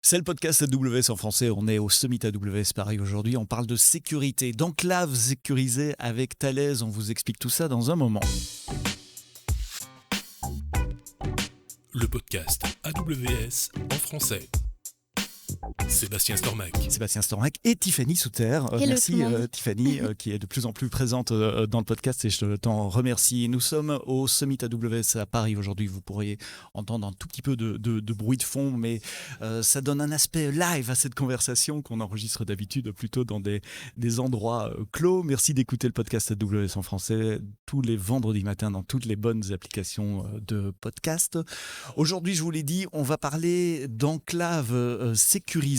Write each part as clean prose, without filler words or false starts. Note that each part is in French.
C'est le podcast AWS en français. On est au Summit AWS Paris aujourd'hui. On parle de sécurité, d'enclave sécurisée avec Thales. On vous explique tout ça dans un moment. Le podcast AWS en français. Sébastien Stormac. Sébastien Stormac et Tiffany Souter. Merci Tiffany qui est de plus en plus présente dans le podcast et je t'en remercie. Nous sommes au Summit AWS à Paris aujourd'hui. Vous pourriez entendre un tout petit peu de bruit de fond, mais ça donne un aspect live à cette conversation qu'on enregistre d'habitude plutôt dans des endroits clos. Merci d'écouter le podcast AWS en français tous les vendredis matins dans toutes les bonnes applications de podcast. Aujourd'hui, je vous l'ai dit, on va parler d'enclave sécurisée.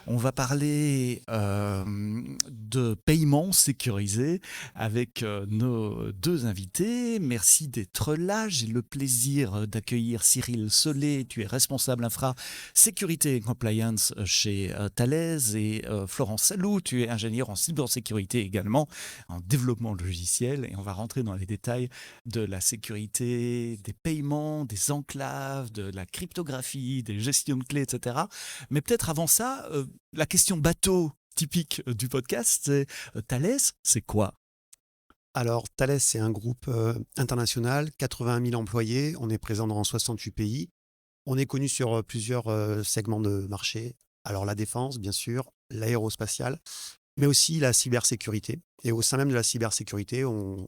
On va parler de paiement sécurisé avec nos deux invités. Merci d'être là. J'ai le plaisir d'accueillir Cyril Solé. Tu es responsable infra sécurité et compliance chez Thales et Florence Salou. Tu es ingénieur en cybersécurité également, en développement logiciel. Et on va rentrer dans les détails de la sécurité, des paiements, des enclaves, de la cryptographie, des gestions de clés, etc. Mais peut-être avant ça, la question bateau typique du podcast, c'est Thales, c'est quoi ? Alors, Thales, c'est un groupe international, 80 000 employés. On est présent dans 68 pays. On est connu sur plusieurs segments de marché. Alors, la défense, bien sûr, l'aérospatiale, mais aussi la cybersécurité. Et au sein même de la cybersécurité, on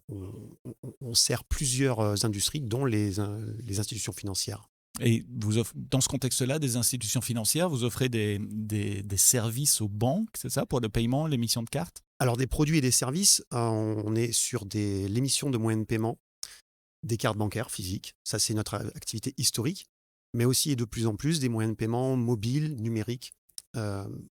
sert plusieurs industries, dont les institutions financières. Et vous offrez, dans ce contexte-là, des institutions financières, vous offrez des services aux banques, c'est ça, pour le paiement, l'émission de cartes ? Alors, des produits et des services, on est sur l'émission de moyens de paiement, des cartes bancaires physiques. Ça, c'est notre activité historique, mais aussi et de plus en plus des moyens de paiement mobiles, numériques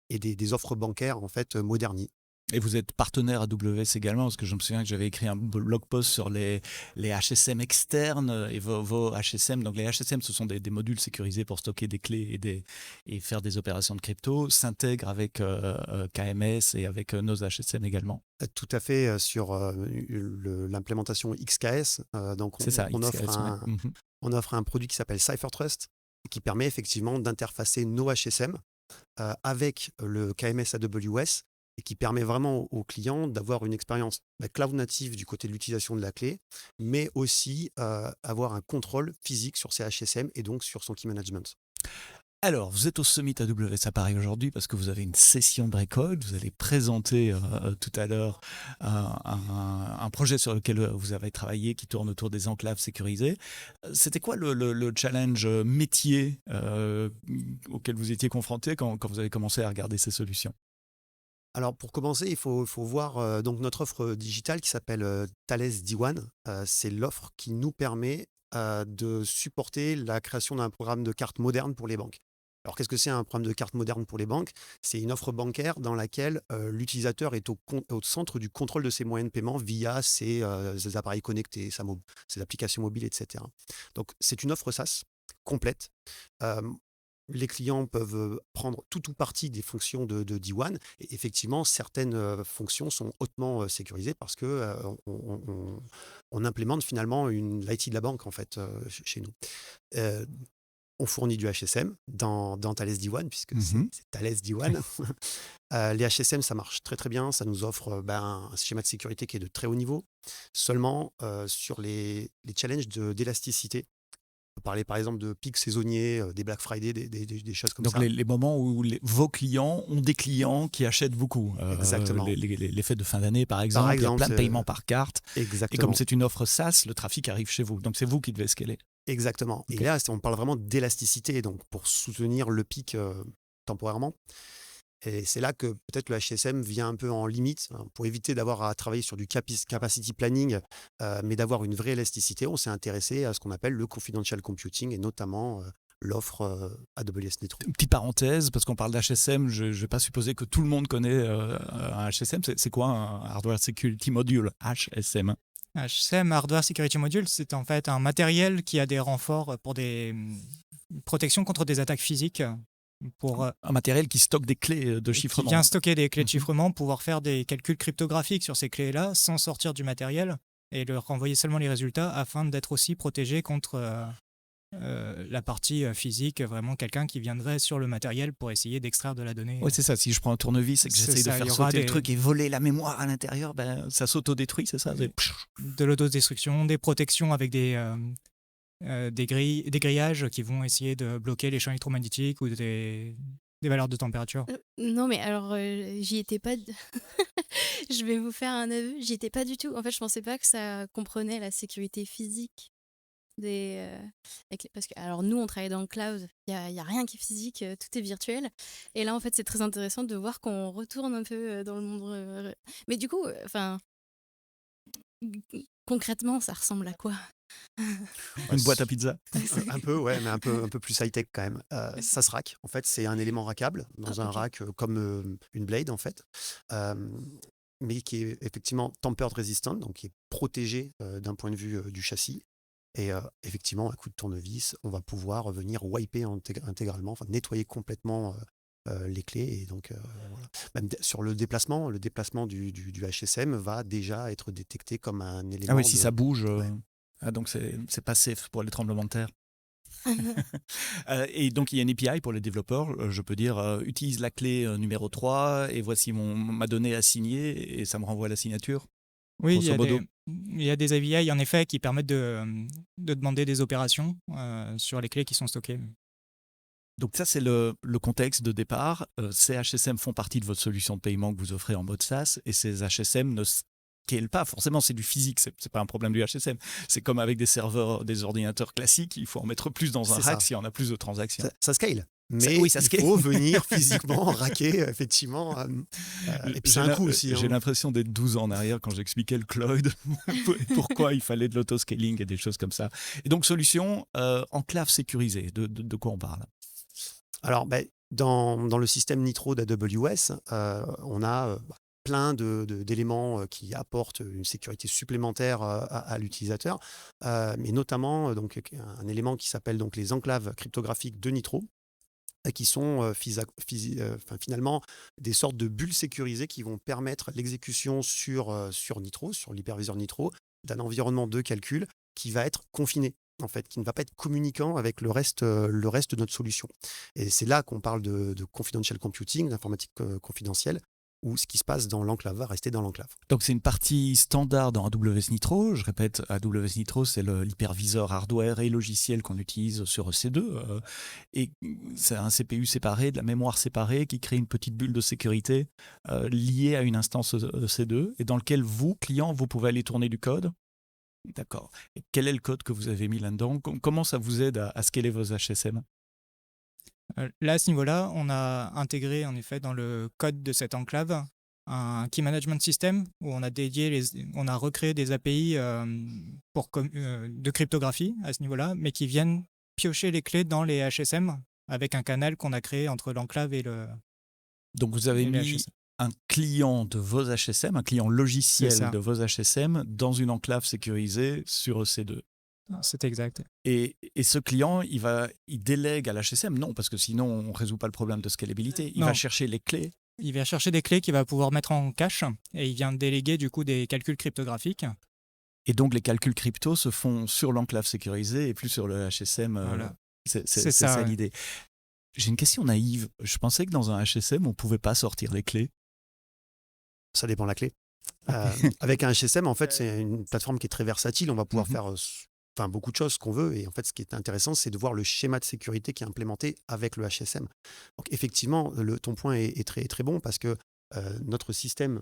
et des offres bancaires en fait modernisées. Et vous êtes partenaire AWS également, parce que je me souviens que j'avais écrit un blog post sur les HSM externes et vos HSM. Donc les HSM, ce sont des modules sécurisés pour stocker des clés et faire des opérations de crypto, s'intègrent avec KMS et avec nos HSM également. Tout à fait, sur l'implémentation XKS. Donc on offre un produit qui s'appelle CipherTrust, qui permet effectivement d'interfacer nos HSM avec le KMS AWS, et qui permet vraiment aux clients d'avoir une expérience cloud native du côté de l'utilisation de la clé, mais aussi avoir un contrôle physique sur ses HSM et donc sur son key management. Alors, vous êtes au Summit AWS à Paris aujourd'hui parce que vous avez une session breakout. Vous allez présenter tout à l'heure un projet sur lequel vous avez travaillé qui tourne autour des enclaves sécurisées. C'était quoi le challenge métier auquel vous étiez confronté quand vous avez commencé à regarder ces solutions ? Alors pour commencer, il faut voir donc notre offre digitale qui s'appelle Thales D1. C'est l'offre qui nous permet de supporter la création d'un programme de carte moderne pour les banques. Alors qu'est-ce que c'est un programme de carte moderne pour les banques ? C'est une offre bancaire dans laquelle l'utilisateur est au centre du contrôle de ses moyens de paiement via ses appareils connectés, ses applications mobiles, etc. Donc c'est une offre SaaS complète. Les clients peuvent prendre tout ou partie des fonctions de D1 et effectivement, certaines fonctions sont hautement sécurisées parce que on implémente finalement l'IT de la banque en fait chez nous. On fournit du HSM dans Thales D1 puisque c'est Thales D1. Les HSM, ça marche très très bien. Ça nous offre un schéma de sécurité qui est de très haut niveau. Seulement, sur les challenges d'élasticité, on peut parler par exemple de pics saisonniers, des Black Friday, des choses comme ça. Donc les moments où vos clients ont des clients qui achètent beaucoup. Exactement. Les fêtes de fin d'année par exemple, il y a plein de paiements par carte. Exactement. Et comme c'est une offre SaaS, le trafic arrive chez vous. Donc c'est vous qui devez scaler. Exactement. Okay. Et là, on parle vraiment d'élasticité, donc pour soutenir le pic temporairement. Et c'est là que peut-être le HSM vient un peu en limite, pour éviter d'avoir à travailler sur du capacity planning, mais d'avoir une vraie élasticité. On s'est intéressé à ce qu'on appelle le confidential computing et notamment l'offre AWS Network. Une petite parenthèse, parce qu'on parle d'HSM, je ne vais pas supposer que tout le monde connaît un HSM. C'est quoi un Hardware Security Module, HSM ? HSM, Hardware Security Module, c'est en fait un matériel qui a des renforts pour des protections contre des attaques physiques. Un matériel qui stocke des clés de chiffrement. Qui vient stocker des clés de chiffrement, pouvoir faire des calculs cryptographiques sur ces clés-là sans sortir du matériel et leur renvoyer seulement les résultats afin d'être aussi protégé contre la partie physique, vraiment quelqu'un qui viendrait sur le matériel pour essayer d'extraire de la donnée. Oui, c'est ça. Si je prends un tournevis et que j'essaye de faire sauter le truc et voler la mémoire à l'intérieur, ça s'autodétruit, c'est ça? De l'autodestruction, des protections avec des grillages qui vont essayer de bloquer les champs électromagnétiques ou des valeurs de température. Non, mais alors, j'y étais pas. Je vais vous faire un aveu, j'y étais pas du tout. En fait, je pensais pas que ça comprenait la sécurité physique parce que alors nous on travaille dans le cloud, il y a rien qui est physique, tout est virtuel. Et là en fait c'est très intéressant de voir qu'on retourne un peu dans le monde. Mais du coup, concrètement ça ressemble à quoi? Une boîte à pizza. Un peu, ouais, mais un peu plus high-tech quand même. Ça se rack. En fait, c'est un élément rackable dans un rack comme une blade, en fait, mais qui est effectivement tampered resistant, donc qui est protégé d'un point de vue du châssis. Et effectivement, à coup de tournevis, on va pouvoir venir wiper intégralement, enfin nettoyer complètement les clés. Et donc, voilà. Même sur le déplacement du HSM va déjà être détecté comme un élément. Ah oui, si ça bouge. Ouais. Donc, c'est pas safe pour les tremblements de terre. Et donc, il y a une API pour les développeurs. Je peux dire, utilise la clé numéro 3 et voici ma donnée assignée et ça me renvoie la signature. Oui, il y a des API en effet qui permettent de demander des opérations sur les clés qui sont stockées. Donc ça, c'est le contexte de départ. Ces HSM font partie de votre solution de paiement que vous offrez en mode SaaS et ces HSM ne scalent pas. Forcément, c'est du physique, c'est pas un problème du HSM. C'est comme avec des serveurs, des ordinateurs classiques, il faut en mettre plus dans un rack s'il y en a plus de transactions. Ça scale. Mais il faut venir physiquement racker, effectivement. Et puis c'est un coût aussi. J'ai l'impression d'être 12 ans en arrière quand j'expliquais le cloud, pourquoi il fallait de l'autoscaling et des choses comme ça. Et donc, solution enclave sécurisée, de quoi on parle? Alors, dans le système Nitro d'AWS, on a plein d'éléments qui apportent une sécurité supplémentaire à l'utilisateur, mais notamment donc, un élément qui s'appelle donc les enclaves cryptographiques de Nitro, qui sont finalement des sortes de bulles sécurisées qui vont permettre l'exécution sur Nitro, sur l'hyperviseur Nitro, d'un environnement de calcul qui va être confiné, en fait, qui ne va pas être communicant avec le reste de notre solution. Et c'est là qu'on parle de confidential computing, d'informatique confidentielle, où ce qui se passe dans l'enclave va rester dans l'enclave. Donc c'est une partie standard dans AWS Nitro. Je répète, AWS Nitro, c'est l'hyperviseur hardware et logiciel qu'on utilise sur EC2. Et c'est un CPU séparé, de la mémoire séparée, qui crée une petite bulle de sécurité liée à une instance EC2, et dans lequel vous, client, vous pouvez aller tourner du code. D'accord. Et quel est le code que vous avez mis là-dedans? Comment ça vous aide à scaler vos HSM? Là, à ce niveau-là, on a intégré en effet dans le code de cette enclave un key management system où on a recréé des API de cryptographie à ce niveau-là, mais qui viennent piocher les clés dans les HSM avec un canal qu'on a créé entre l'enclave et le. Donc vous avez mis un client de vos HSM, un client logiciel de vos HSM dans une enclave sécurisée sur EC2. C'est exact. Et ce client, il délègue à l'HSM? Non, parce que sinon, on ne résout pas le problème de scalabilité. Il va chercher les clés. Il va chercher des clés qu'il va pouvoir mettre en cache et il vient déléguer du coup des calculs cryptographiques. Et donc, les calculs crypto se font sur l'enclave sécurisée et plus sur le HSM. Voilà. C'est ça l'idée. J'ai une question naïve. Je pensais que dans un HSM, on ne pouvait pas sortir les clés. Ça dépend de la clé. Avec un HSM, en fait, c'est une plateforme qui est très versatile. On va pouvoir faire beaucoup de choses qu'on veut. Et en fait, ce qui est intéressant, c'est de voir le schéma de sécurité qui est implémenté avec le HSM. Donc, effectivement, ton point est très, très bon parce que notre système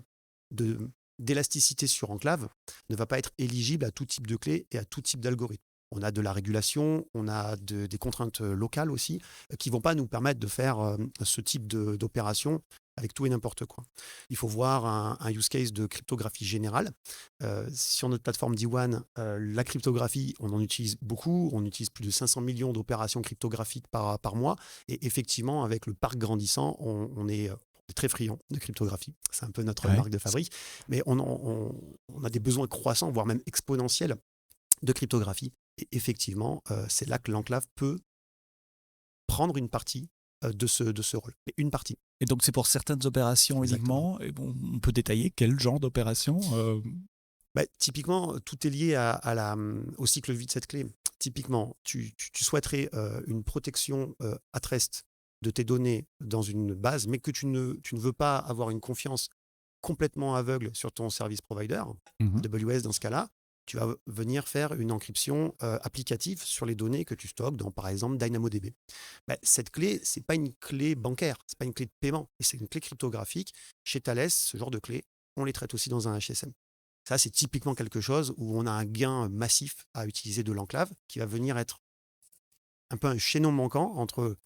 d'élasticité sur enclave ne va pas être éligible à tout type de clés et à tout type d'algorithme. On a de la régulation, on a des contraintes locales aussi qui ne vont pas nous permettre de faire ce type d'opération avec tout et n'importe quoi. Il faut voir un use case de cryptographie générale. Sur notre plateforme D1, la cryptographie, on en utilise beaucoup. On utilise plus de 500 millions d'opérations cryptographiques par mois. Et effectivement, avec le parc grandissant, on est très friand de cryptographie. C'est un peu notre marque de fabrique. Mais on a des besoins croissants, voire même exponentiels de cryptographie. Et effectivement, c'est là que l'enclave peut prendre une partie de ce rôle. Mais une partie. Et donc, c'est pour certaines opérations uniquement. Et bon, on peut détailler quel genre d'opération typiquement, tout est lié au cycle de vie de cette clé. typiquement, tu souhaiterais une protection at rest de tes données dans une base, mais que tu ne veux pas avoir une confiance complètement aveugle sur ton service provider, AWS dans ce cas-là, tu vas venir faire une encryption applicative sur les données que tu stockes dans, par exemple, DynamoDB. Cette clé, ce n'est pas une clé bancaire, ce n'est pas une clé de paiement, et c'est une clé cryptographique. Chez Thales, ce genre de clés, on les traite aussi dans un HSM. Ça, c'est typiquement quelque chose où on a un gain massif à utiliser de l'enclave qui va venir être un peu un chaînon manquant entre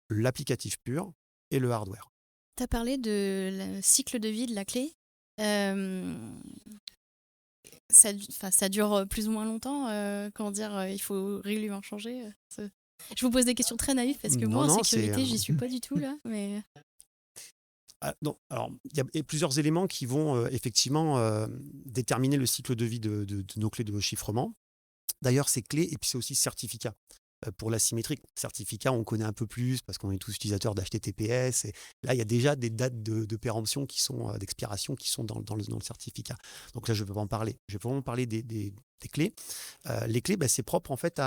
l'applicatif pur et le hardware. Tu as parlé de le cycle de vie de la clé. Ça dure plus ou moins longtemps. Comment dire, il faut régulièrement changer. Je vous pose des questions très naïves parce que moi, en sécurité, j'y suis pas du tout là. Mais... non, alors, il y a plusieurs éléments qui vont effectivement déterminer le cycle de vie de nos clés de chiffrement. D'ailleurs, c'est clés et puis c'est aussi certificat. Pour l'asymétrique, certificat, on connaît un peu plus parce qu'on est tous utilisateurs d'HTTPS. Et là, il y a déjà des dates de péremption qui sont d'expiration qui sont dans le certificat. Donc là, je ne vais pas en parler. Je vais vraiment parler des clés. Les clés, c'est propre en fait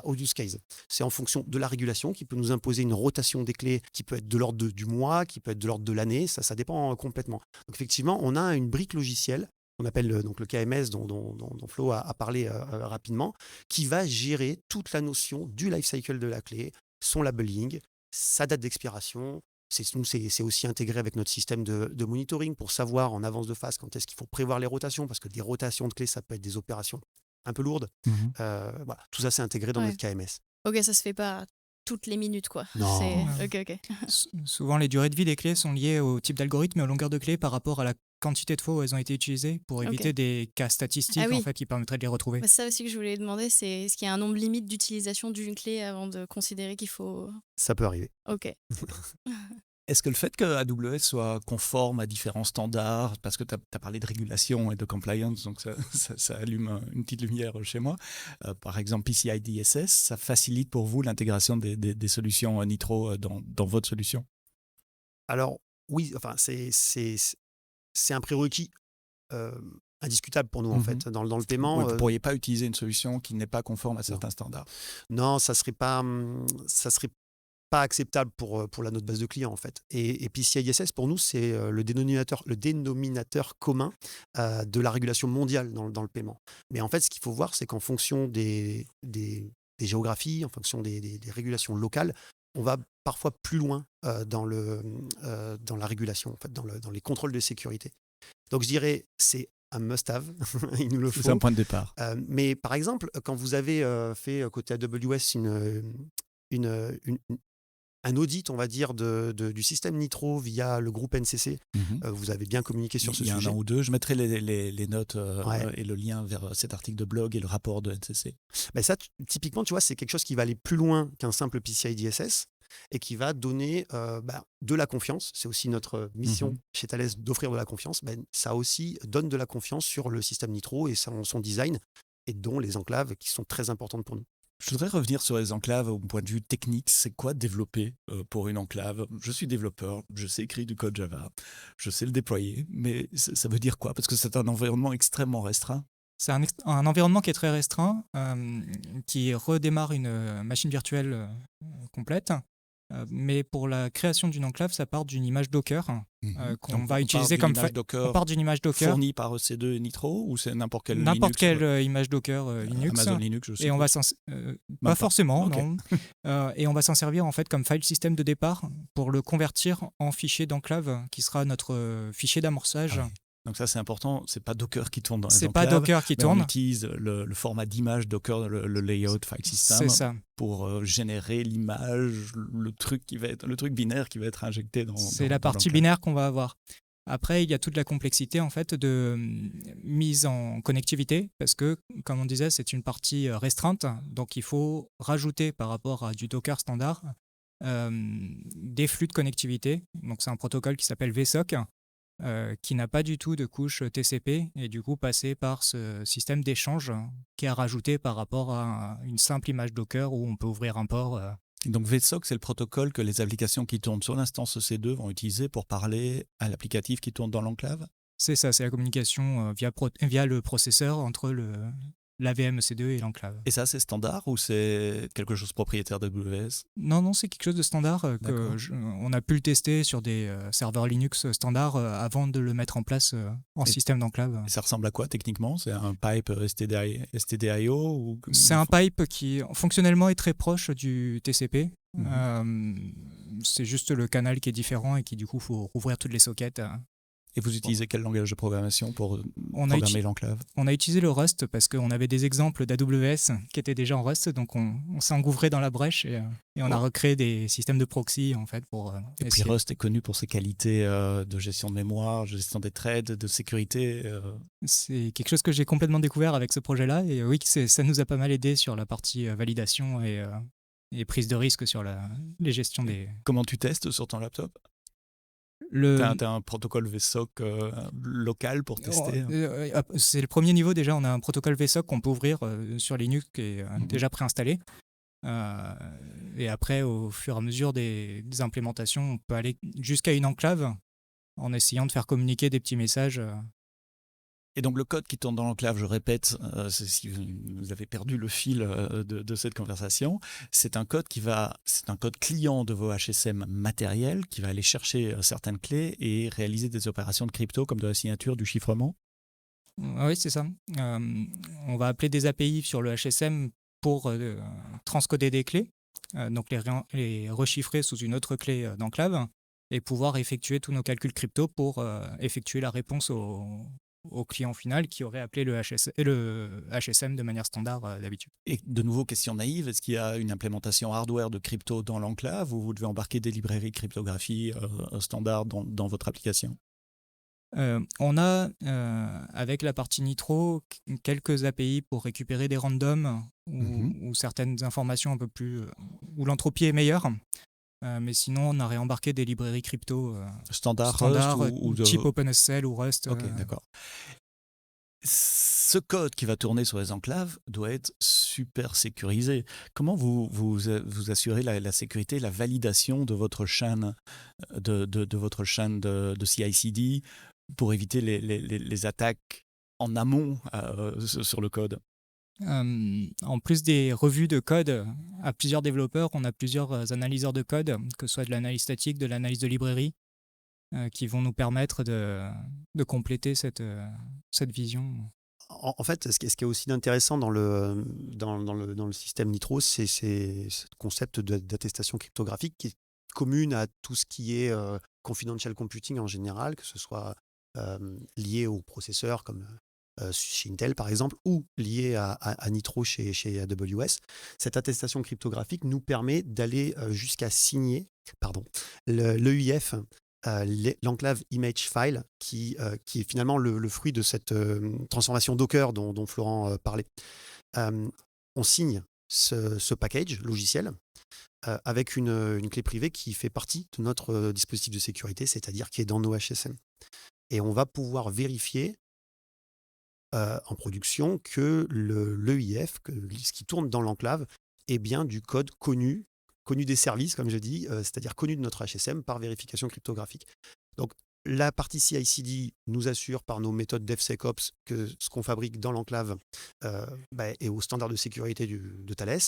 au use case. C'est en fonction de la régulation qui peut nous imposer une rotation des clés qui peut être de l'ordre du mois, qui peut être de l'ordre de l'année. Ça dépend complètement. Donc effectivement, on a une brique logicielle qu'on appelle donc le KMS dont Flo a parlé rapidement, qui va gérer toute la notion du lifecycle de la clé, son labeling, sa date d'expiration. C'est aussi intégré avec notre système de monitoring pour savoir en avance de phase quand est-ce qu'il faut prévoir les rotations, parce que des rotations de clés, ça peut être des opérations un peu lourdes. Voilà, tout ça, c'est intégré dans notre KMS. Ok, ça se fait pas toutes les minutes, quoi. Non. Ok. Souvent, les durées de vie des clés sont liées au type d'algorithme et aux longueurs de clés par rapport à la quantité de fois où elles ont été utilisées pour éviter des cas statistiques en fait, qui permettraient de les retrouver. C'est ça aussi que je voulais demander, c'est est-ce qu'il y a un nombre limite d'utilisation d'une clé avant de considérer qu'il faut... Ça peut arriver. Ok. Est-ce que le fait que AWS soit conforme à différents standards, parce que tu as parlé de régulation et de compliance, donc ça allume une petite lumière chez moi, par exemple PCI DSS, ça facilite pour vous l'intégration des solutions Nitro dans votre solution? Alors oui, enfin, c'est un prérequis indiscutable pour nous en fait dans le paiement. Oui, vous ne pourriez pas utiliser une solution qui n'est pas conforme à certains standards. Non, ça serait pas acceptable pour la notre base de clients en fait. Et PCI DSS pour nous c'est le dénominateur commun de la régulation mondiale dans le paiement. Mais en fait, ce qu'il faut voir, c'est qu'en fonction des géographies, en fonction des régulations locales, on va parfois plus loin dans la régulation, en fait, dans les contrôles de sécurité. Donc je dirais c'est un must-have, il nous le faut. C'est un point de départ. Mais par exemple, quand vous avez fait côté AWS un audit, on va dire, du système Nitro via le groupe NCC, vous avez bien communiqué sur ce sujet. Il y a un an ou deux, je mettrai les notes et le lien vers cet article de blog et le rapport de NCC. Ça, typiquement, tu vois, c'est quelque chose qui va aller plus loin qu'un simple PCI DSS et qui va donner de la confiance. C'est aussi notre mission chez Thales d'offrir de la confiance. Ça aussi donne de la confiance sur le système Nitro et son design, et dont les enclaves qui sont très importantes pour nous. Je voudrais revenir sur les enclaves au point de vue technique. C'est quoi développer pour une enclave? Je suis développeur, je sais écrire du code Java, je sais le déployer, mais ça veut dire quoi? Parce que c'est un environnement extrêmement restreint. C'est un environnement qui est très restreint, qui redémarre une machine virtuelle complète. Mais pour la création d'une enclave, ça part d'une image Docker qu'on va utiliser comme on part d'une image Docker fournie par EC2 et Nitro, ou c'est n'importe quelle image Docker Linux. Amazon Linux, je sais. Et on va pas forcément, okay. Non. Et on va s'en servir en fait comme file system de départ pour le convertir en fichier d'enclave qui sera notre fichier d'amorçage. Ah oui. Donc ça, c'est important. C'est pas Docker qui tourne dans les enclaves. C'est pas Docker qui tourne. On utilise le format d'image Docker, le layout file system, pour générer l'image, le truc binaire qui va être injecté dans. C'est la partie binaire qu'on va avoir. Après, il y a toute la complexité en fait de mise en connectivité, parce que, comme on disait, c'est une partie restreinte. Donc, il faut rajouter par rapport à du Docker standard des flux de connectivité. Donc, c'est un protocole qui s'appelle VSOC. Qui n'a pas du tout de couche TCP et du coup passer par ce système d'échange qui est rajouté par rapport à une simple image Docker où on peut ouvrir un port. Donc VSOC, c'est le protocole que les applications qui tournent sur l'instance EC2 vont utiliser pour parler à l'applicatif qui tourne dans l'enclave? C'est ça, c'est la communication via le processeur entre l'AVM EC2 et l'enclave. Et ça, c'est standard ou c'est quelque chose propriétaire d'AWS? Non, c'est quelque chose de standard. On a pu le tester sur des serveurs Linux standards avant de le mettre en place en système d'enclave. Et ça ressemble à quoi techniquement? C'est un pipe STDIO ou... C'est un pipe qui fonctionnellement est très proche du TCP. C'est juste le canal qui est différent et qui du coup faut rouvrir toutes les sockets. Et vous utilisez quel langage de programmation pour programmer l'enclave? On a utilisé le Rust parce qu'on avait des exemples d'AWS qui étaient déjà en Rust, donc on s'est engouffré dans la brèche et on a recréé des systèmes de proxy en fait pour. Et puis Rust est connu pour ses qualités de gestion de mémoire, de gestion des threads, de sécurité. C'est quelque chose que j'ai complètement découvert avec ce projet-là et oui, ça nous a pas mal aidé sur la partie validation et prise de risque sur les gestions des. Comment tu testes sur ton laptop? T'as un protocole VSOC local pour tester? C'est le premier niveau déjà, on a un protocole VSOC qu'on peut ouvrir sur Linux qui est déjà préinstallé. Et après, au fur et à mesure des implémentations, on peut aller jusqu'à une enclave en essayant de faire communiquer des petits messages. Et donc le code qui tourne dans l'enclave, je répète, si vous avez perdu le fil de cette conversation, c'est un code client de vos HSM matériels qui va aller chercher certaines clés et réaliser des opérations de crypto comme de la signature, du chiffrement. Oui, c'est ça. On va appeler des API sur le HSM pour transcoder des clés, donc les rechiffrer sous une autre clé d'enclave et pouvoir effectuer tous nos calculs crypto pour effectuer la réponse au client final qui aurait appelé le HSM de manière standard d'habitude. Et de nouveau, question naïve, est-ce qu'il y a une implémentation hardware de crypto dans l'enclave ou vous devez embarquer des librairies de cryptographie standard dans votre application? On a, avec la partie Nitro, quelques API pour récupérer des randoms ou certaines informations un peu plus... où l'entropie est meilleure. Mais sinon, on a réembarqué des librairies crypto standard Rust ou type OpenSSL ou Rust. Ok, d'accord. Ce code qui va tourner sur les enclaves doit être super sécurisé. Comment vous assurez la sécurité, la validation de votre chaîne de votre chaîne de CI/CD pour éviter les attaques en amont sur le code? En plus des revues de code à plusieurs développeurs, on a plusieurs analyseurs de code, que ce soit de l'analyse statique, de l'analyse de librairie, qui vont nous permettre de compléter cette vision. En fait, ce qui est aussi intéressant dans le système Nitro, c'est ce concept d'attestation cryptographique qui est commune à tout ce qui est confidential computing en général, que ce soit lié au processeur comme chez Intel par exemple, ou lié à Nitro chez AWS. Cette attestation cryptographique nous permet d'aller jusqu'à signer l'EIF, l'enclave image file, qui est finalement le fruit de cette transformation Docker dont Florent parlait. On signe ce package logiciel avec une clé privée qui fait partie de notre dispositif de sécurité, c'est-à-dire qui est dans nos HSM. Et on va pouvoir vérifier en production que l'EIF, ce qui tourne dans l'enclave, est bien du code connu des services, comme je dis, c'est-à-dire connu de notre HSM par vérification cryptographique. Donc, la partie CI/CD nous assure par nos méthodes DevSecOps que ce qu'on fabrique dans l'enclave est au standard de sécurité de Thales.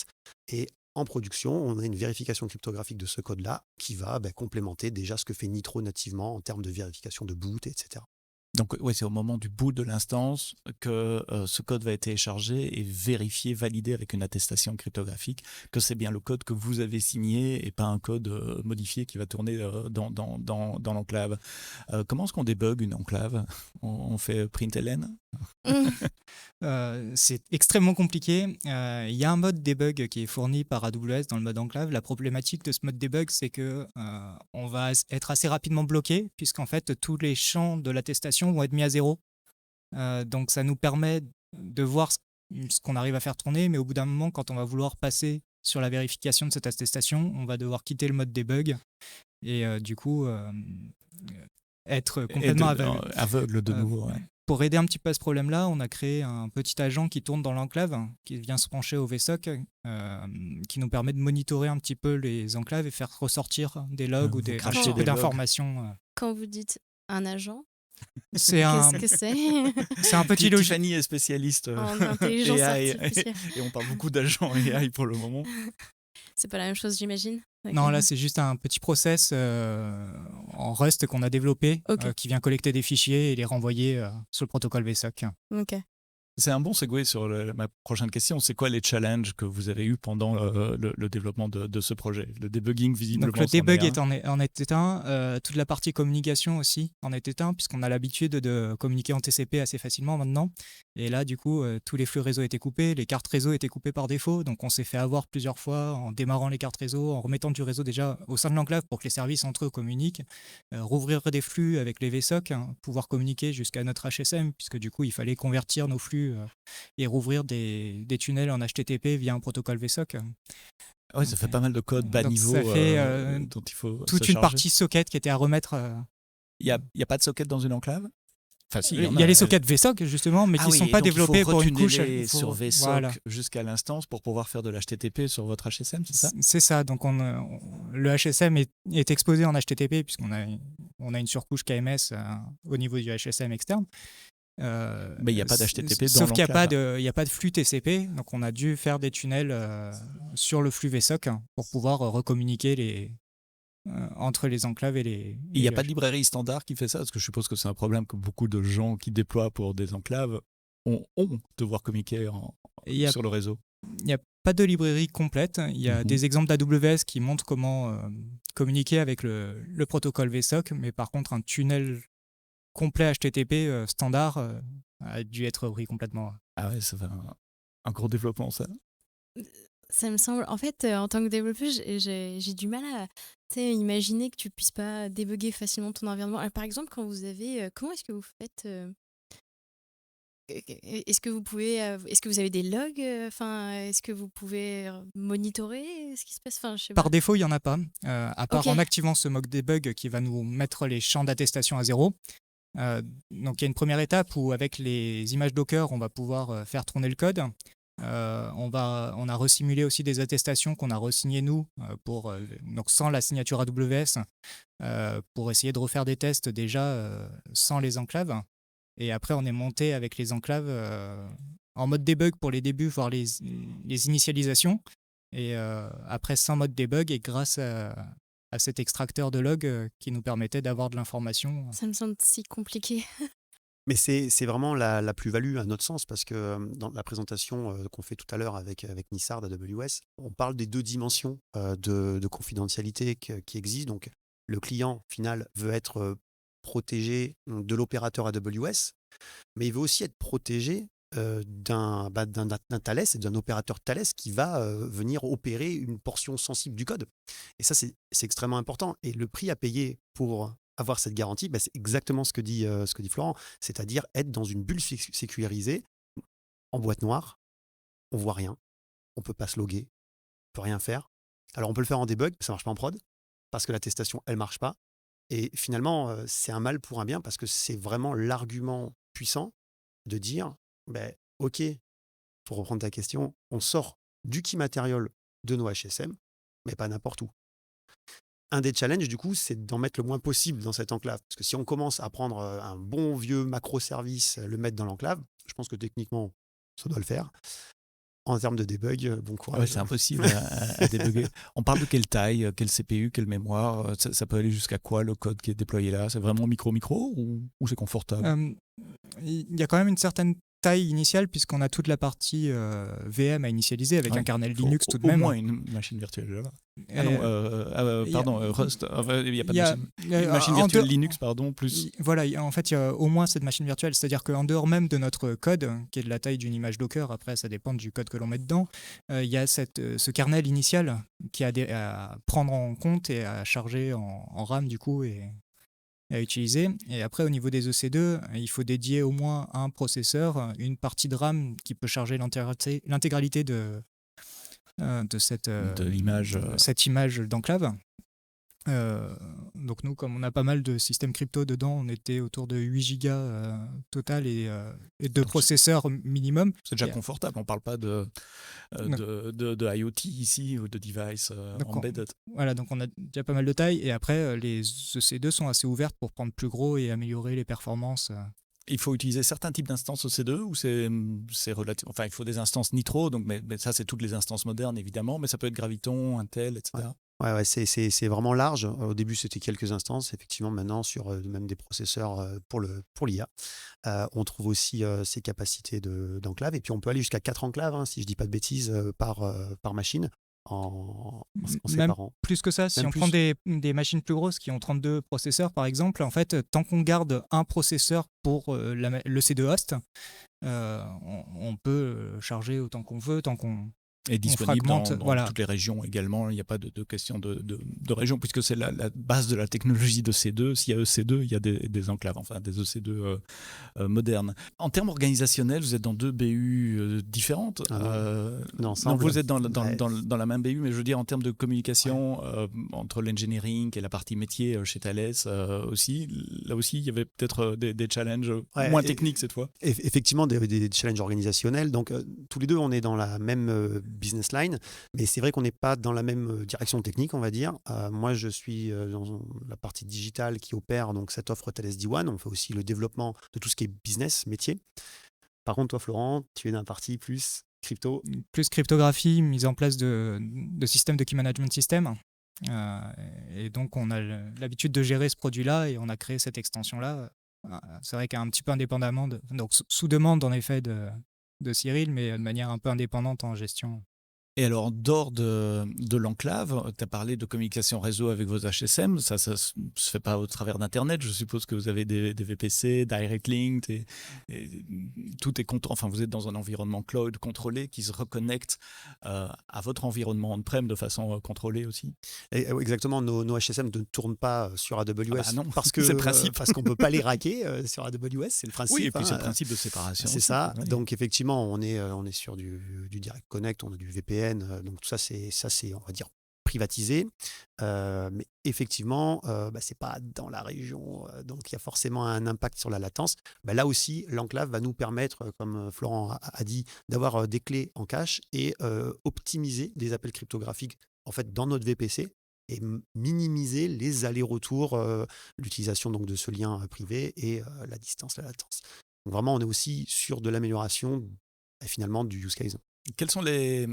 Et en production, on a une vérification cryptographique de ce code-là qui va complémenter déjà ce que fait Nitro nativement en termes de vérification de boot, etc. Donc ouais, c'est au moment du boot de l'instance que ce code va être téléchargé et vérifié, validé avec une attestation cryptographique que c'est bien le code que vous avez signé et pas un code modifié qui va tourner dans l'enclave. Comment est-ce qu'on débug une enclave? On fait println? C'est extrêmement compliqué. Il y a un mode debug qui est fourni par AWS dans le mode enclave. La problématique de ce mode debug, c'est que on va être assez rapidement bloqué puisqu'en fait tous les champs de l'attestation vont être mis à zéro. Donc ça nous permet de voir ce qu'on arrive à faire tourner, mais au bout d'un moment, quand on va vouloir passer sur la vérification de cette attestation, on va devoir quitter le mode debug et du coup être complètement aveugle de nouveau. Ouais. Pour aider un petit peu à ce problème-là, on a créé un petit agent qui tourne dans l'enclave, qui vient se pencher au VSOC, qui nous permet de monitorer un petit peu les enclaves et faire ressortir des logs ou des informations. Quand vous dites un agent, C'est Qu'est-ce que c'est? C'est un petit logiciel. Tiffany est spécialiste En intelligence AI artificielle. et on parle beaucoup d'agents AI pour le moment. C'est pas la même chose, j'imagine. Non, là, c'est juste un petit process en Rust qu'on a développé qui vient collecter des fichiers et les renvoyer sur le protocole VSOC. Ok. C'est un bon segue sur ma prochaine question. C'est quoi les challenges que vous avez eus pendant le développement de ce projet? Le debugging, visiblement. Donc, le debug en est un. Toute la partie communication aussi en est un, puisqu'on a l'habitude de communiquer en TCP assez facilement maintenant. Et là, du coup, tous les flux réseau étaient coupés, les cartes réseau étaient coupées par défaut. Donc, on s'est fait avoir plusieurs fois en démarrant les cartes réseau, en remettant du réseau déjà au sein de l'enclave pour que les services entre eux communiquent, rouvrir des flux avec les VSOC, pouvoir communiquer jusqu'à notre HSM, puisque du coup, il fallait convertir nos flux et rouvrir des tunnels en HTTP via un protocole VSOC. Oui, ça fait pas mal de code bas niveau ça fait, dont il faut toute se une charger. partie socket qui était à remettre. Il n'y a pas de socket dans une enclave? Enfin, si, il y a les sockets VSOC justement, mais qui ne sont pas développés pour une couche. Sur VSOC jusqu'à l'instance pour pouvoir faire de l'HTTP sur votre HSM, c'est ça? C'est ça. Donc le HSM est exposé en HTTP puisqu'on a une surcouche KMS au niveau du HSM externe. Mais il n'y a pas d'HTTP dans sauf qu'il l'enclave. n'y a pas de flux TCP, donc on a dû faire des tunnels sur le flux VSOC pour pouvoir recommuniquer entre les enclaves et les... Il n'y a pas de librairie standard qui fait ça? Parce que je suppose que c'est un problème que beaucoup de gens qui déploient pour des enclaves ont devoir communiquer sur le réseau. Il n'y a pas de librairie complète. Il y a des exemples d'AWS qui montrent comment communiquer avec le protocole VSOC, mais par contre un tunnel complet HTTP standard a dû être repris complètement. Ah ouais, ça fait un gros développement, ça. Ça me semble... En fait, en tant que développeuse, j'ai du mal à imaginer que tu puisses pas débugger facilement ton environnement. Alors, par exemple, quand vous avez... comment est-ce que vous faites est-ce que vous pouvez... est-ce que vous avez des logs est-ce que vous pouvez monitorer ce qui se passe? Je sais pas. Par défaut, il n'y en a pas. À part en activant ce mock debug qui va nous mettre les champs d'attestation à 0. Donc il y a une première étape où avec les images Docker on va pouvoir faire tourner le code. On a resimulé aussi des attestations qu'on a resignées nous donc sans la signature AWS pour essayer de refaire des tests déjà sans les enclaves. Et après on est monté avec les enclaves en mode debug pour les débuts, voire les initialisations. Et après sans mode debug et grâce à cet extracteur de log qui nous permettait d'avoir de l'information. Ça me semble si compliqué. Mais c'est vraiment la plus-value à notre sens, parce que dans la présentation qu'on fait tout à l'heure avec Nissar d'AWS, on parle des 2 dimensions de confidentialité qui existent. Donc le client final veut être protégé de l'opérateur AWS, mais il veut aussi être protégé d'un Thales et d'un opérateur Thales qui va venir opérer une portion sensible du code. Et ça, c'est extrêmement important. Et le prix à payer pour avoir cette garantie, c'est exactement ce que dit Florent, c'est-à-dire être dans une bulle sécurisée, en boîte noire, on voit rien, on ne peut pas se loguer, on ne peut rien faire. Alors on peut le faire en debug, ça ne marche pas en prod, parce que l'attestation, elle ne marche pas. Et finalement, c'est un mal pour un bien, parce que c'est vraiment l'argument puissant de dire, ok, pour reprendre ta question, on sort du key material de nos HSM, mais pas n'importe où. Un des challenges, du coup, c'est d'en mettre le moins possible dans cette enclave. Parce que si on commence à prendre un bon vieux macro-service, le mettre dans l'enclave, je pense que techniquement, ça doit le faire. En termes de debug, bon courage. Ouais, c'est impossible à débugger. On parle de quelle taille, quel CPU, quelle mémoire? Ça peut aller jusqu'à quoi le code qui est déployé là? C'est vraiment micro ou c'est confortable? Il y a quand même une certaine taille initiale puisqu'on a toute la partie VM à initialiser avec un kernel Linux tout de même. Au moins une machine virtuelle Java. Rust. Il n'y a pas de machine virtuelle Linux, pardon, plus. Voilà, en fait, il y a au moins cette machine virtuelle. C'est-à-dire qu'en dehors même de notre code, qui est de la taille d'une image Docker, après ça dépend du code que l'on met dedans, il y a ce kernel initial qui a à prendre en compte et à charger en RAM du coup et à utiliser. Et après, au niveau des EC2, il faut dédier au moins un processeur, une partie de RAM qui peut charger l'intégralité de cette image d'enclave. Donc nous, comme on a pas mal de systèmes crypto dedans, on était autour de 8 gigas total et 2 processeurs minimum. C'est déjà confortable, on ne parle pas de IoT ici ou de device embedded. Voilà, donc on a déjà pas mal de taille et après les EC2 sont assez ouvertes pour prendre plus gros et améliorer les performances. Il faut utiliser certains types d'instances EC2 ou c'est relatif. Enfin, il faut des instances Nitro, donc, mais ça, c'est toutes les instances modernes, évidemment, mais ça peut être Graviton, Intel, etc. Ouais, c'est vraiment large. Au début, c'était quelques instances. Effectivement, maintenant, sur même des processeurs pour l'IA, on trouve aussi ces capacités d'enclave. Et puis, on peut aller jusqu'à 4 enclaves, si je ne dis pas de bêtises, par machine. En séparant. Plus que ça, si on prend des machines plus grosses qui ont 32 processeurs par exemple, en fait, tant qu'on garde un processeur pour le C2 host, on peut charger autant qu'on veut, tant qu'on est disponible dans toutes les régions également. Il n'y a pas de question de région, puisque c'est la base de la technologie de C2. S'il y a EC2, il y a des enclaves, enfin des EC2 modernes. En termes organisationnels, vous êtes dans 2 BU différentes. Non, vous êtes dans la même BU, mais je veux dire en termes de communication entre l'engineering et la partie métier chez Thales aussi. Là aussi, il y avait peut-être des challenges moins techniques cette fois. Effectivement, des challenges organisationnels. Donc, tous les deux, on est dans la même business line, mais c'est vrai qu'on n'est pas dans la même direction technique, on va dire. Moi, je suis dans la partie digitale qui opère donc cette offre Thales D1. On fait aussi le développement de tout ce qui est business, métier. Par contre, toi, Florent, tu es dans la partie plus crypto. Plus cryptographie, mise en place de systèmes de key management system. Et donc, on a l'habitude de gérer ce produit-là et on a créé cette extension-là. C'est vrai qu'un petit peu indépendamment, donc sous demande en effet de Cyril, mais de manière un peu indépendante en gestion. Et alors, dehors de l'enclave, tu as parlé de communication réseau avec vos HSM. Ça se fait pas au travers d'Internet. Je suppose que vous avez des VPC, Direct Link, et tout est contrôlé. Enfin, vous êtes dans un environnement cloud contrôlé qui se reconnecte à votre environnement on-prem de façon contrôlée aussi. Exactement. Nos HSM ne tournent pas sur AWS. Non, parce que c'est le principe. Parce qu'on peut pas les raquer sur AWS. C'est le principe. Oui, et puis c'est le principe de séparation. C'est aussi. ça. Oui. Donc effectivement, on est sur du Direct Connect, on a du VPN. Donc tout ça, c'est on va dire privatisé, mais effectivement, c'est pas dans la région, donc il y a forcément un impact sur la latence. Là aussi, l'enclave va nous permettre, comme Florent a dit, d'avoir des clés en cache et optimiser des appels cryptographiques en fait dans notre VPC et minimiser les allers-retours, l'utilisation donc de ce lien privé et la distance, la latence. Donc vraiment, on est aussi sur de l'amélioration finalement du use case. Quelles sont les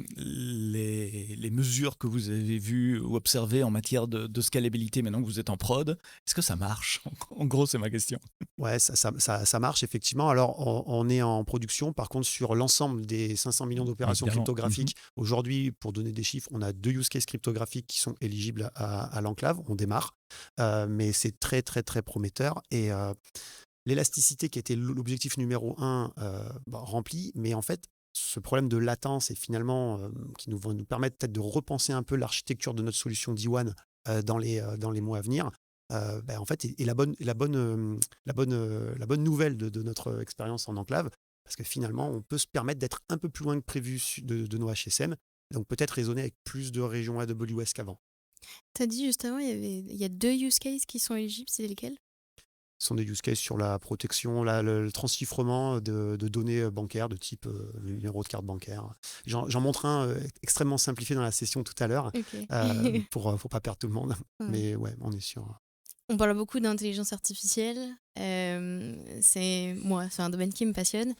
mesures que vous avez vues ou observées en matière de scalabilité maintenant que vous êtes en prod? Est-ce que ça marche? En gros, c'est ma question. Ouais, ça marche effectivement. Alors, on est en production, par contre, sur l'ensemble des 500 millions d'opérations cryptographiques. Aujourd'hui, pour donner des chiffres, on a 2 use cases cryptographiques qui sont éligibles à l'enclave. On démarre, mais c'est très, très, très prometteur. Et l'élasticité qui était l'objectif numéro 1 rempli, mais en fait, ce problème de latence et finalement qui va nous permettre peut-être de repenser un peu l'architecture de notre solution D1 dans les mois à venir. En fait, est la bonne nouvelle de notre expérience en enclave, parce que finalement, on peut se permettre d'être un peu plus loin que prévu de nos HSM, donc peut-être raisonner avec plus de régions AWS qu'avant. Tu as dit justement, il y a 2 use cases qui sont éligibles, c'est lesquels? Ce sont des use cases sur la protection, le transchiffrement de données bancaires de type numéro de carte bancaire. J'en montre un extrêmement simplifié dans la session tout à l'heure, pour pas perdre tout le monde. Mais ouais, on est sûr. On parle beaucoup d'intelligence artificielle. C'est un domaine qui me passionne.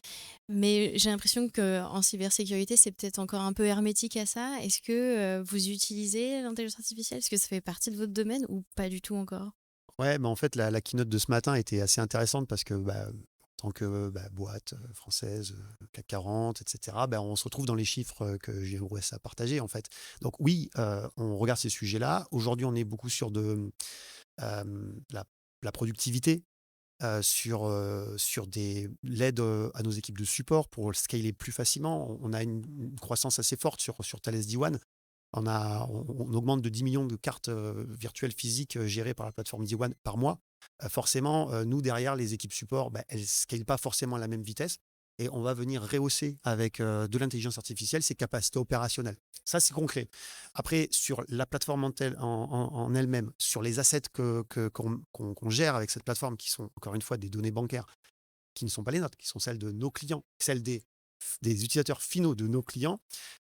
Mais j'ai l'impression qu'en cybersécurité, c'est peut-être encore un peu hermétique à ça. Est-ce que vous utilisez l'intelligence artificielle? Est-ce que ça fait partie de votre domaine ou pas du tout encore? Ouais, en fait, la keynote de ce matin était assez intéressante parce que, en tant que boîte française, CAC 40, etc., on se retrouve dans les chiffres que j'ai à partager, en fait. Donc oui, on regarde ces sujets-là. Aujourd'hui, on est beaucoup sur la productivité, sur l'aide à nos équipes de support pour scaler plus facilement. On a une croissance assez forte sur Thales D1. On augmente de 10 millions de cartes virtuelles physiques gérées par la plateforme D1 par mois. Forcément, nous, derrière, les équipes support, elles ne scalent pas forcément à la même vitesse. et on va venir rehausser avec de l'intelligence artificielle ses capacités opérationnelles. Ça, c'est concret. Après, sur la plateforme en elle-même, sur les assets qu'on gère avec cette plateforme, qui sont encore une fois des données bancaires, qui ne sont pas les nôtres, qui sont celles de nos clients, celles des utilisateurs finaux de nos clients,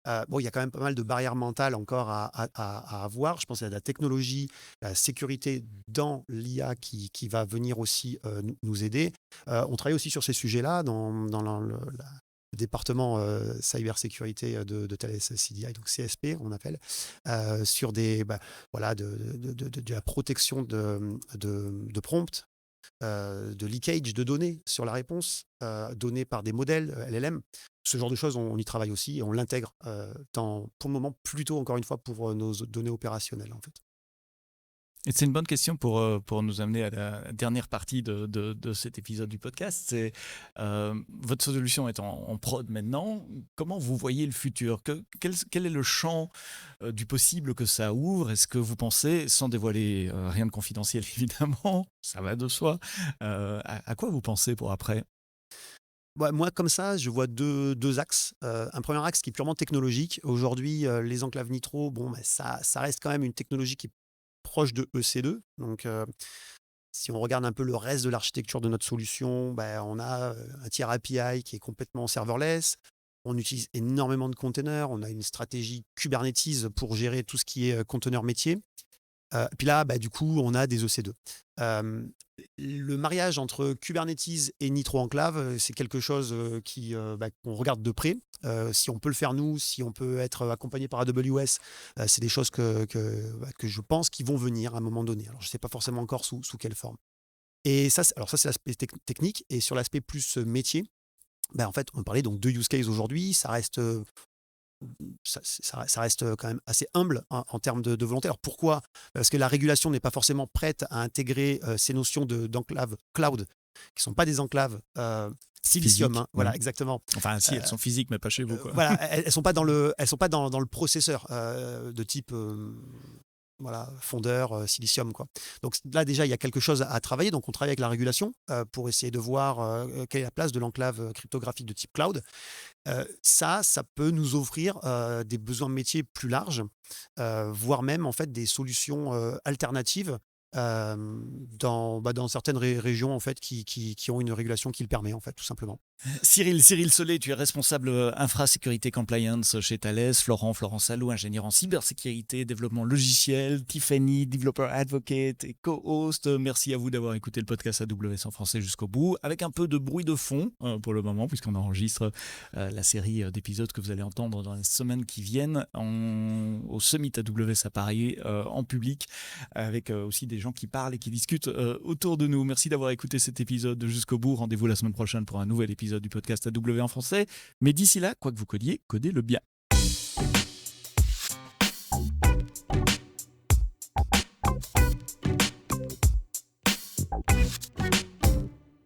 il y a quand même pas mal de barrières mentales encore à avoir. Je pense à la technologie, la sécurité dans l'IA qui va venir aussi nous aider. On travaille aussi sur ces sujets-là dans le département cybersécurité de Thales CDI, donc CSP on appelle, sur de la protection de prompts, de leakage de données sur la réponse, données par des modèles LLM. Ce genre de choses, on y travaille aussi et on l'intègre pour le moment plutôt, encore une fois, pour nos données opérationnelles en fait. Et c'est une bonne question pour nous amener à la dernière partie de cet épisode du podcast. C'est votre solution est en prod maintenant. Comment vous voyez le futur? Quel est le champ du possible que ça ouvre? Est-ce que vous pensez, sans dévoiler rien de confidentiel évidemment, ça va de soi, à quoi vous pensez pour après? Moi, comme ça, je vois deux axes. Un premier axe qui est purement technologique. Aujourd'hui, les enclaves Nitro, ça reste quand même une technologie qui est proche de EC2. Donc, si on regarde un peu le reste de l'architecture de notre solution, on a un tiers API qui est complètement serverless. On utilise énormément de containers. On a une stratégie Kubernetes pour gérer tout ce qui est conteneur métier. Puis là, du coup, on a des EC2. Le mariage entre Kubernetes et Nitro Enclave, c'est quelque chose qu'on regarde de près. Si on peut le faire nous, si on peut être accompagné par AWS, c'est des choses que je pense qui vont venir à un moment donné. Alors, je ne sais pas forcément encore sous quelle forme. Et ça, c'est l'aspect technique. Et sur l'aspect plus métier, en fait, on parlait donc de use case aujourd'hui. Ça reste quand même assez humble en termes de volonté. Alors pourquoi? Parce que la régulation n'est pas forcément prête à intégrer ces notions d'enclave cloud, qui ne sont pas des enclaves silicium. Physique, Voilà, exactement. Enfin, si, elles sont physiques, mais pas chez vous. Voilà, elles ne sont pas dans le processeur de type fondeur, silicium, quoi. Donc là, déjà, il y a quelque chose à travailler. Donc, on travaille avec la régulation pour essayer de voir quelle est la place de l'enclave cryptographique de type cloud. Ça peut nous offrir des besoins métiers plus larges, voire même en fait des solutions alternatives dans certaines régions en fait qui ont une régulation qui le permet en fait tout simplement. Cyril Solé, tu es responsable infrasécurité compliance chez Thales. Florent Salou, ingénieur en cybersécurité, développement logiciel. Tiffany, developer advocate et co-host. Merci à vous d'avoir écouté le podcast AWS en français jusqu'au bout, avec un peu de bruit de fond pour le moment, puisqu'on enregistre la série d'épisodes que vous allez entendre dans les semaines qui viennent au Summit AWS à Paris, en public, avec aussi des gens qui parlent et qui discutent autour de nous. Merci d'avoir écouté cet épisode jusqu'au bout. Rendez-vous la semaine prochaine pour un nouvel épisode du podcast AW en français. Mais d'ici là, quoi que vous codiez, codez-le bien.